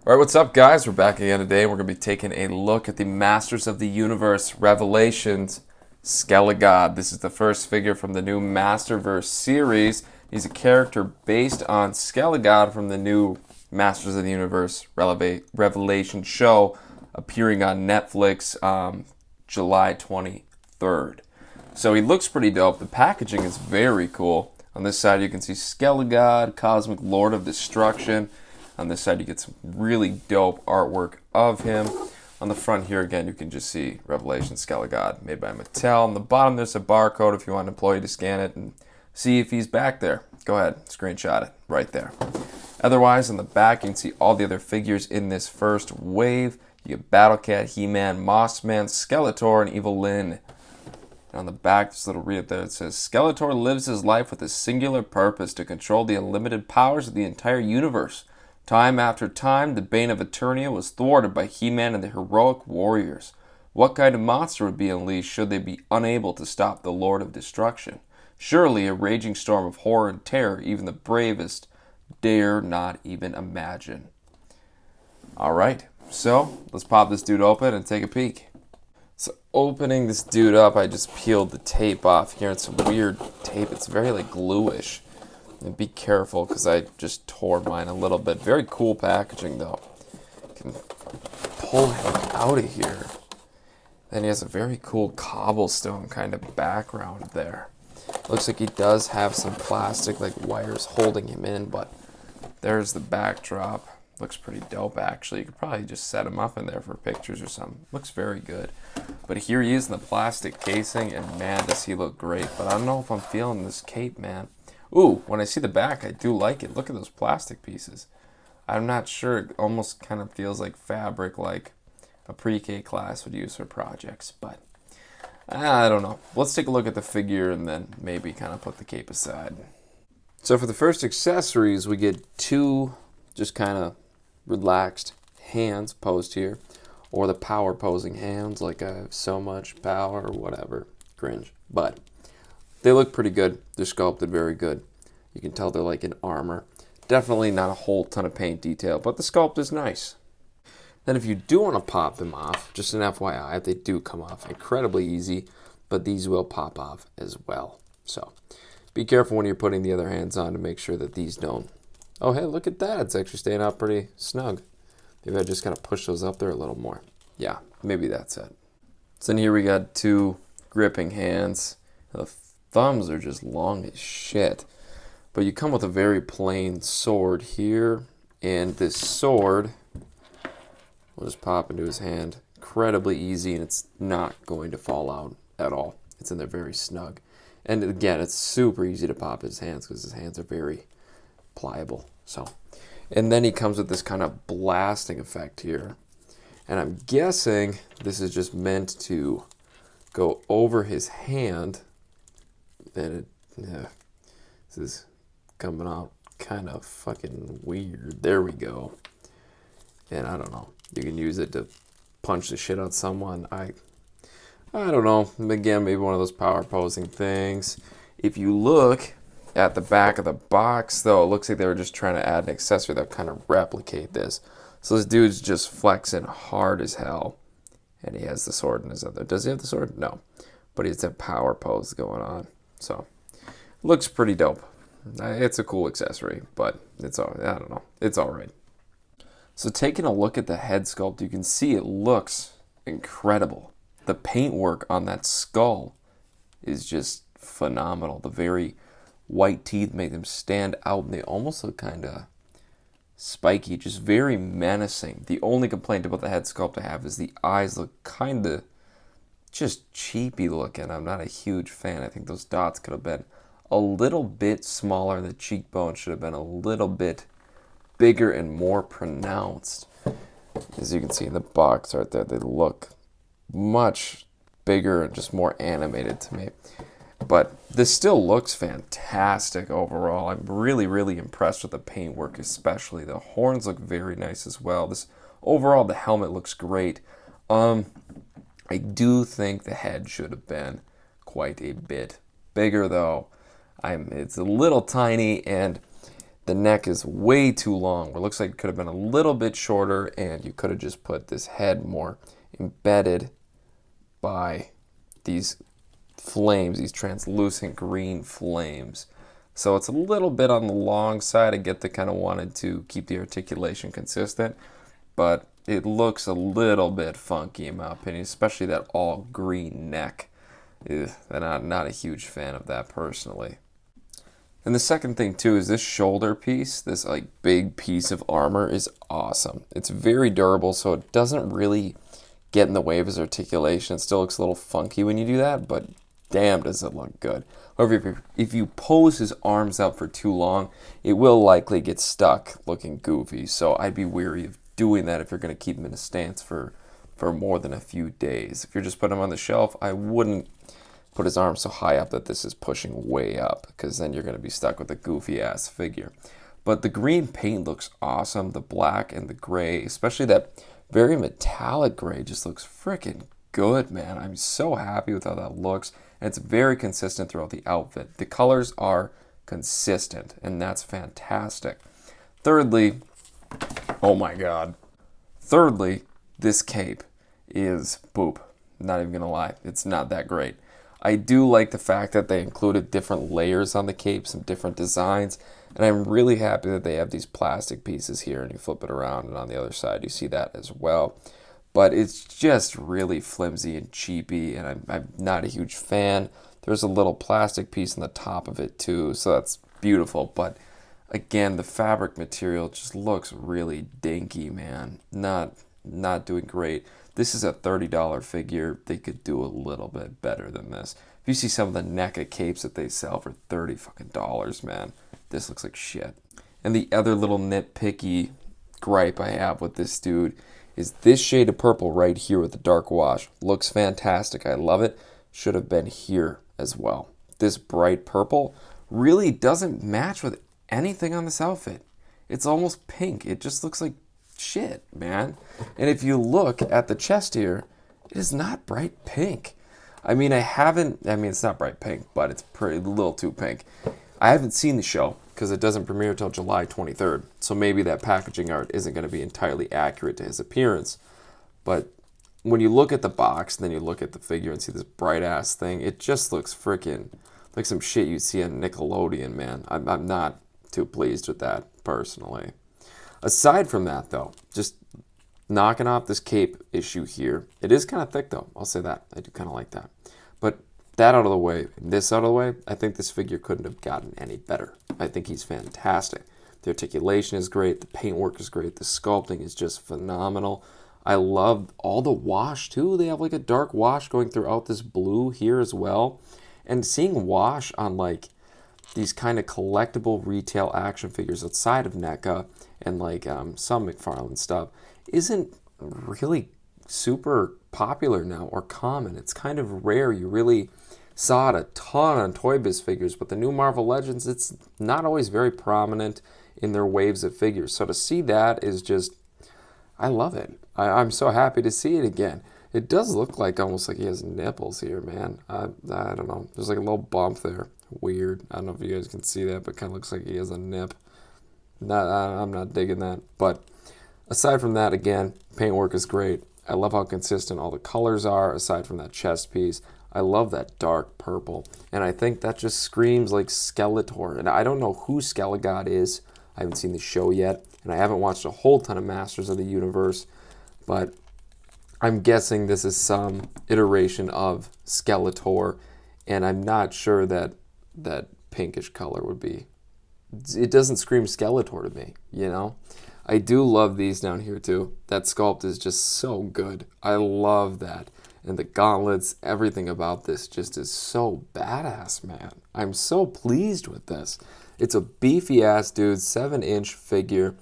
All right, what's up, guys? We're back again today. We're going to be taking a look at the Masters of the Universe Revelations Skelegod. This is the first figure from the new Masterverse series. He's a character based on Skelegod from the new Masters of the Universe Revelation show appearing on Netflix July 23rd. So he looks pretty dope. The packaging is very cool. On this side, you can see Skelegod, Cosmic Lord of Destruction. On this side, you get some really dope artwork of him. On the front here, again, you can just see Revelation Skelegod made by Mattel. On the bottom, there's a barcode if you want an employee to scan it and see if he's back there. Go ahead, screenshot it right there. Otherwise, on the back, you can see all the other figures in this first wave. You get Battle Cat, He-Man, Mossman, Skeletor, and Evil Lyn. And on the back, this little read there, it says, Skeletor lives his life with a singular purpose to control the unlimited powers of the entire universe. Time after time, the Bane of Eternia was thwarted by He-Man and the heroic warriors. What kind of monster would be unleashed should they be unable to stop the Lord of Destruction? Surely a raging storm of horror and terror even the bravest dare not even imagine. Alright, so let's pop this dude open and take a peek. So opening this dude up, I just peeled the tape off here. It's some weird tape. It's very like gluish. And be careful because I just tore mine a little bit. Very cool packaging though. You can pull him out of here. Then he has a very cool cobblestone kind of background there. Looks like he does have some plastic like wires holding him in, but there's the backdrop. Looks pretty dope actually. You could probably just set him up in there for pictures or something. Looks very good. But here he is in the plastic casing, and man, does he look great. But I don't know if I'm feeling this cape, man. Ooh, when I see the back, I do like it. Look at those plastic pieces. I'm not sure. It almost kind of feels like fabric, like a pre-K class would use for projects. But I don't know. Let's take a look at the figure and then maybe kind of put the cape aside. So for the first accessories, we get two just kind of relaxed hands posed here. Or the power posing hands, like I have so much power or whatever. Cringe. But they look pretty good. They're sculpted very good. You can tell they're like in armor. Definitely not a whole ton of paint detail, but the sculpt is nice. Then if you do want to pop them off, just an FYI, they do come off incredibly easy, but these will pop off as well. So be careful when you're putting the other hands on to make sure that these don't. Oh, hey, look at that. It's actually staying out pretty snug. Maybe I just kind of push those up there a little more. Yeah, maybe that's it. So then here we got two gripping hands. The thumbs are just long as shit. But you come with a very plain sword here. And this sword will just pop into his hand. Incredibly easy, and it's not going to fall out at all. It's in there very snug. And again, it's super easy to pop his hands because his hands are very pliable. And then he comes with this kind of blasting effect here. And I'm guessing this is just meant to go over his hand. And this is coming out kind of fucking weird. There we go. And I don't know. You can use it to punch the shit out someone. I don't know. Again, maybe one of those power posing things. If you look at the back of the box, though, it looks like they were just trying to add an accessory that kind of replicate this. So this dude's just flexing hard as hell. And he has the sword in his other. Does he have the sword? No. But he has that power pose going on. So, looks pretty dope. It's a cool accessory, but it's all, I don't know. It's alright. So taking a look at the head sculpt, you can see it looks incredible. The paintwork on that skull is just phenomenal. The very white teeth make them stand out, and they almost look kind of spiky, just very menacing. The only complaint about the head sculpt I have is the eyes look kind of just cheapy looking. I'm not a huge fan. I think those dots could have been a little bit smaller. The cheekbone should have been a little bit bigger and more pronounced. As you can see in the box right there, they look much bigger and just more animated to me. But this still looks fantastic overall. I'm really, really impressed with the paintwork, especially. The horns look very nice as well. This overall, the helmet looks great. I do think the head should have been quite a bit bigger, though. It's a little tiny, and The neck is way too long. It looks like it could have been a little bit shorter, and you could have just put this head more embedded by these flames, these translucent green flames. So it's a little bit on the long side. I get they kind of wanted to keep the articulation consistent, but it looks a little bit funky in my opinion, especially that all green neck. I'm not a huge fan of that personally. And the second thing too is this shoulder piece, this like big piece of armor is awesome. It's very durable, so it doesn't really get in the way of his articulation. It still looks a little funky when you do that, but damn does it look good. However, if you pose his arms out for too long, it will likely get stuck looking goofy. So I'd be weary of doing that if you're going to keep him in a stance for more than a few days. If you're just putting him on the shelf, I wouldn't put his arms so high up that this is pushing way up, because then you're going to be stuck with a goofy ass figure. But the green paint looks awesome. The black and the gray, especially that very metallic gray, just looks freaking good, man. I'm so happy with how that looks. And it's very consistent throughout the outfit. The colors are consistent, and that's fantastic. Thirdly, oh my god. Thirdly, this cape is poop. Not even gonna lie, it's not that great. I do like the fact that they included different layers on the cape, some different designs, and I'm really happy that they have these plastic pieces here, and you flip it around, and on the other side you see that as well. But it's just really flimsy and cheapy, and I'm not a huge fan. There's a little plastic piece on the top of it too, so that's beautiful. But again, the fabric material just looks really dinky, man. Not doing great. This is a $30 figure. They could do a little bit better than this. If you see some of the NECA capes that they sell for $30 fucking dollars, man, this looks like shit. And the other little nitpicky gripe I have with this dude is this shade of purple right here with the dark wash. Looks fantastic. I love it. Should have been here as well. This bright purple really doesn't match with anything on this outfit. It's almost pink. It just looks like shit, man. And if you look at the chest here, it is not bright pink. I mean, it's not bright pink, but it's a little too pink. I haven't seen the show because it doesn't premiere until July 23rd. So maybe that packaging art isn't going to be entirely accurate to his appearance. But when you look at the box and then you look at the figure and see this bright ass thing, it just looks freaking like some shit you'd see on Nickelodeon, man. I'm not too pleased with that personally. Aside from that, though, just knocking off this cape issue here. It is kind of thick, though. I'll say that. I do kind of like that. But that out of the way, this out of the way, I think this figure couldn't have gotten any better. I think he's fantastic. The articulation is great. The paintwork is great. The sculpting is just phenomenal. I love all the wash, too. They have like a dark wash going throughout this blue here as well. And seeing wash on like these kind of collectible retail action figures outside of NECA and like some McFarlane stuff isn't really super popular now or common. It's kind of rare. You really saw it a ton on Toy Biz figures, but the new Marvel Legends, it's not always very prominent in their waves of figures. So to see that is just, I love it. I'm so happy to see it again. It does look like almost like he has nipples here, man. I don't know. There's like a little bump there. Weird. I don't know if you guys can see that, but kind of looks like he has a nip. I'm not digging that. But aside from that, again, paintwork is great. I love how consistent all the colors are, aside from that chest piece. I love that dark purple. And I think that just screams like Skeletor. And I don't know who Skelegod is. I haven't seen the show yet. And I haven't watched a whole ton of Masters of the Universe. But I'm guessing this is some iteration of Skeletor. And I'm not sure that that pinkish color would be. It doesn't scream Skeletor to me, you know? I do love these down here too. That sculpt is just so good. I love that. And the gauntlets, everything about this just is so badass, man. I'm so pleased with this. It's a beefy ass dude, 7-inch figure.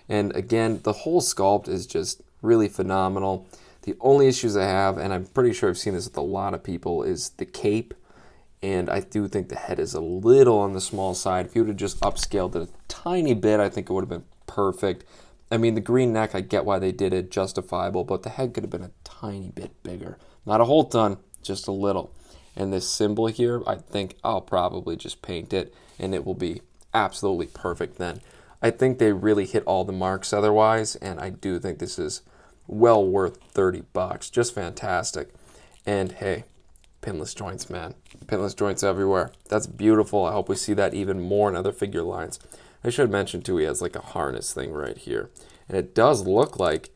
And again, the whole sculpt is just really phenomenal. The only issues I have, and I'm pretty sure I've seen this with a lot of people, is the cape. And I do think the head is a little on the small side. If you would have just upscaled it a tiny bit, I think it would have been perfect. I mean, the green neck, I get why they did it, justifiable, but the head could have been a tiny bit bigger. Not a whole ton, just a little. And this symbol here, I think I'll probably just paint it, and it will be absolutely perfect then. I think they really hit all the marks otherwise, and I do think this is well worth 30 bucks. Just fantastic. And hey, pinless joints, man. Pinless joints everywhere. That's beautiful. I hope we see that even more in other figure lines. I should mention too, he has like a harness thing right here. And it does look like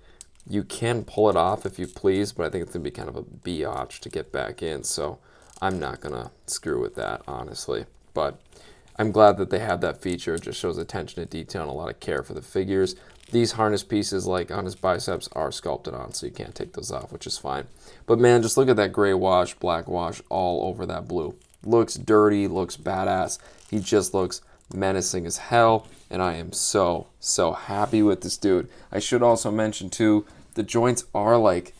you can pull it off if you please, but I think it's going to be kind of a biatch to get back in, so I'm not going to screw with that, honestly. But I'm glad that they have that feature. It just shows attention to detail and a lot of care for the figures. These harness pieces, like on his biceps, are sculpted on, so you can't take those off, which is fine. But man, just look at that gray wash, black wash all over that blue. Looks dirty, looks badass. He just looks menacing as hell, and I am so happy with this dude. I should also mention too, the joints are like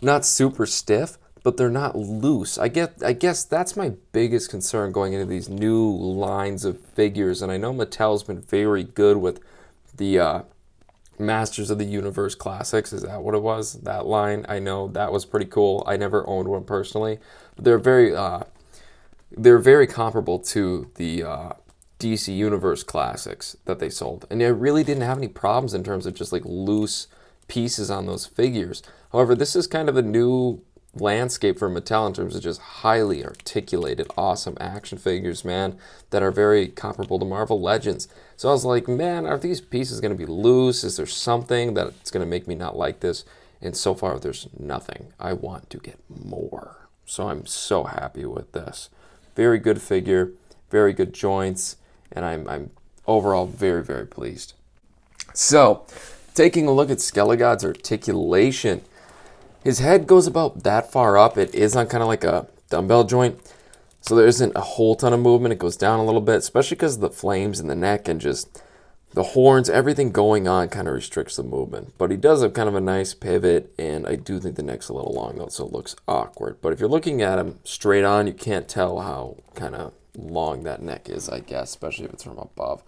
not super stiff, but they're not loose. I guess that's my biggest concern going into these new lines of figures, and I know Mattel's been very good with the Masters of the Universe Classics. Is that what it was? That line? I know that was pretty cool. I never owned one personally, but they're very comparable to the DC Universe Classics that they sold, and I really didn't have any problems in terms of just like loose pieces on those figures. However, this is kind of a new landscape for Mattel in terms of just highly articulated, awesome action figures, man, that are very comparable to Marvel Legends. So I was like, man, are these pieces going to be loose? Is there something that's going to make me not like this? And so far, there's nothing. I want to get more. So I'm so happy with this. Very good figure, very good joints, and I'm overall very pleased. So, taking a look at Skelegod's articulation, his head goes about that far up. It is on kind of like a dumbbell joint, so there isn't a whole ton of movement. It goes down a little bit, especially because of the flames in the neck and just the horns, everything going on kind of restricts the movement. But he does have kind of a nice pivot, and I do think the neck's a little long though, so it looks awkward. But if you're looking at him straight on, you can't tell how kind of long that neck is, I guess, especially if it's from above.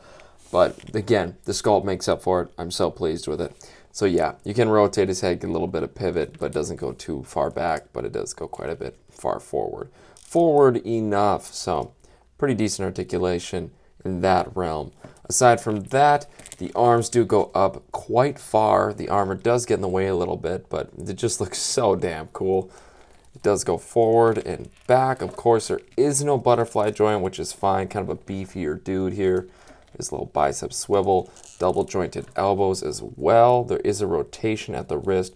But again, the sculpt makes up for it. I'm so pleased with it. So yeah, you can rotate his head, get a little bit of pivot, but it doesn't go too far back, but it does go quite a bit far forward. Forward enough, so pretty decent articulation in that realm. Aside from that, the arms do go up quite far. The armor does get in the way a little bit, but it just looks so damn cool. It does go forward and back. Of course, there is no butterfly joint, which is fine. Kind of a beefier dude here. His little bicep swivel, double jointed elbows as well. There is a rotation at the wrist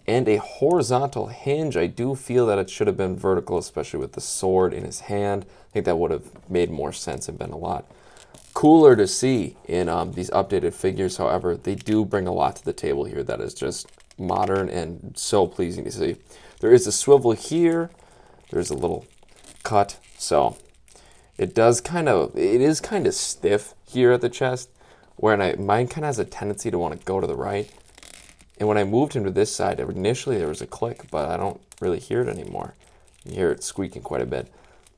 and a horizontal hinge. I do feel that it should have been vertical, especially with the sword in his hand. I think that would have made more sense and been a lot cooler to see in these updated figures. However, they do bring a lot to the table here that is just modern and so pleasing to see. There is a swivel here. There's a little cut, so it is kind of stiff here at the chest, where mine kind of has a tendency to want to go to the right. And when I moved him to this side, initially there was a click, but I don't really hear it anymore. You hear it squeaking quite a bit.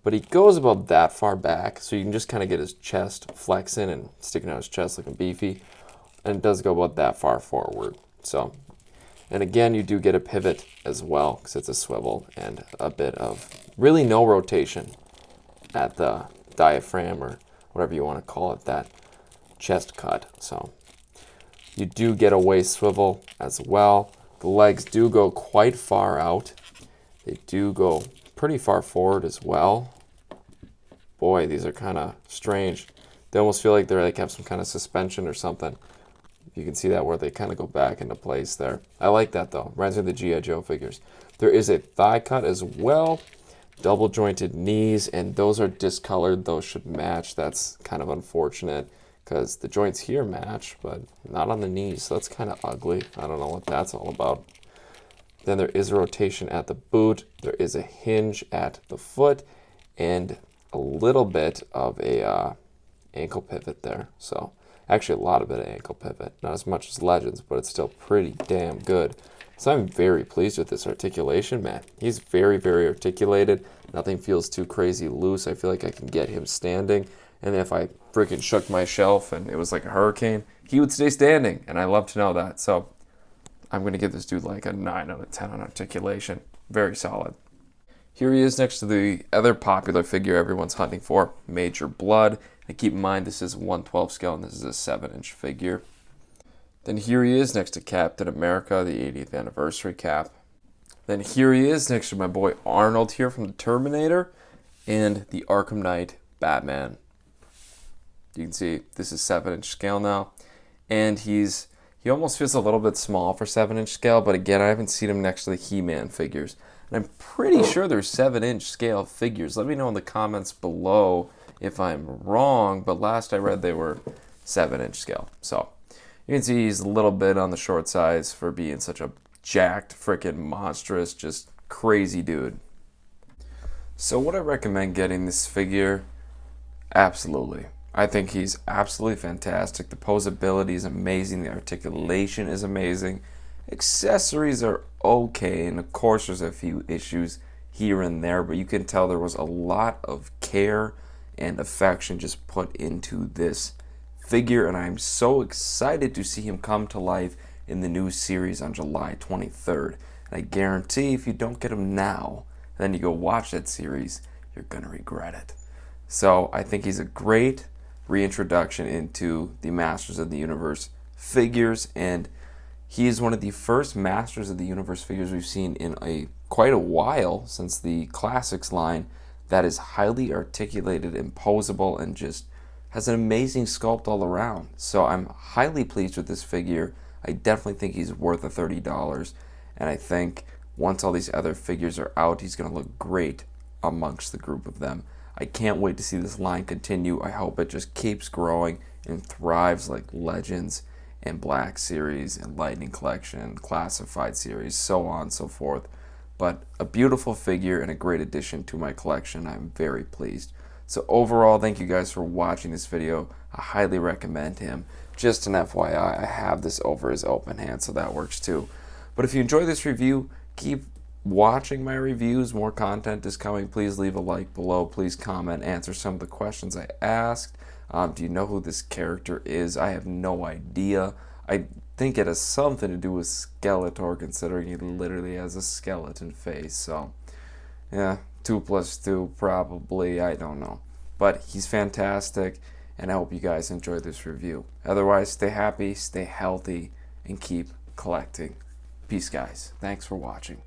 But he goes about that far back, so you can just kind of get his chest flexing and sticking out his chest looking beefy. And it does go about that far forward. So, and again, you do get a pivot as well, because it's a swivel, and a bit of really no rotation at the diaphragm, or whatever you want to call it, that chest cut. So you do get a waist swivel as well. The legs do go quite far out. They do go pretty far forward as well. Boy, these are kind of strange. They almost feel like they're like have some kind of suspension or something. You can see that where they kind of go back into place there. I like that though. Reminds me of the G.I. Joe figures. There is a thigh cut as well. Double jointed knees, and those are discolored. Those should match. That's kind of unfortunate because the joints here match, but not on the knees. So that's kind of ugly. I don't know what that's all about. Then there is a rotation at the boot. There is a hinge at the foot, and a little bit of a ankle pivot there. So actually a lot of ankle pivot. Not as much as Legends, but it's still pretty damn good. So I'm very pleased with this articulation, man. He's very articulated. Nothing feels too crazy loose. I feel like I can get him standing. And if I freaking shook my shelf and it was like a hurricane, he would stay standing. And I love to know that. So I'm going to give this dude like a 9 out of 10 on articulation. Very solid. Here he is next to the other popular figure everyone's hunting for, Major Blood. And keep in mind, this is 1/12 scale, and this is a 7-inch figure. Then here he is next to Captain America, the 80th anniversary cap. Then here he is next to my boy Arnold here from the Terminator, and the Arkham Knight Batman. You can see this is 7-inch scale now, and he almost feels a little bit small for 7-inch scale, but again, I haven't seen him next to the He-Man figures. And I'm pretty sure they're 7-inch scale figures. Let me know in the comments below if I'm wrong, but last I read they were 7-inch scale. So you can see he's a little bit on the short size for being such a jacked, freaking monstrous, just crazy dude. So would I recommend getting this figure? Absolutely. I think he's absolutely fantastic. The posability is amazing. The articulation is amazing. Accessories are okay, and of course there's a few issues here and there, but you can tell there was a lot of care and affection just put into this figure, and I'm so excited to see him come to life in the new series on July 23rd. And I guarantee if you don't get him now, then you go watch that series, you're gonna regret it. So I think he's a great reintroduction into the Masters of the Universe figures, and he is one of the first Masters of the Universe figures we've seen in quite a while, since the Classics line, that is highly articulated and posable and just has an amazing sculpt all around. So I'm highly pleased with this figure. I definitely think he's worth the $30, and I think once all these other figures are out, he's going to look great amongst the group of them. I can't wait to see this line continue. I hope it just keeps growing and thrives like Legends and Black Series and Lightning Collection, Classified Series, so on and so forth. But a beautiful figure and a great addition to my collection. I'm very pleased. So overall, thank you guys for watching this video. I highly recommend him. Just an FYI, I have this over his open hand, so that works too. But if you enjoy this review, keep watching my reviews. More content is coming. Please leave a like below. Please comment, answer some of the questions I asked. Do you know who this character is? I have no idea. I think it has something to do with Skeletor, considering he literally has a skeleton face. So, yeah, 2 + 2 probably. I don't know. But he's fantastic, and I hope you guys enjoy this review. Otherwise, stay happy, stay healthy, and keep collecting. Peace, guys. Thanks for watching.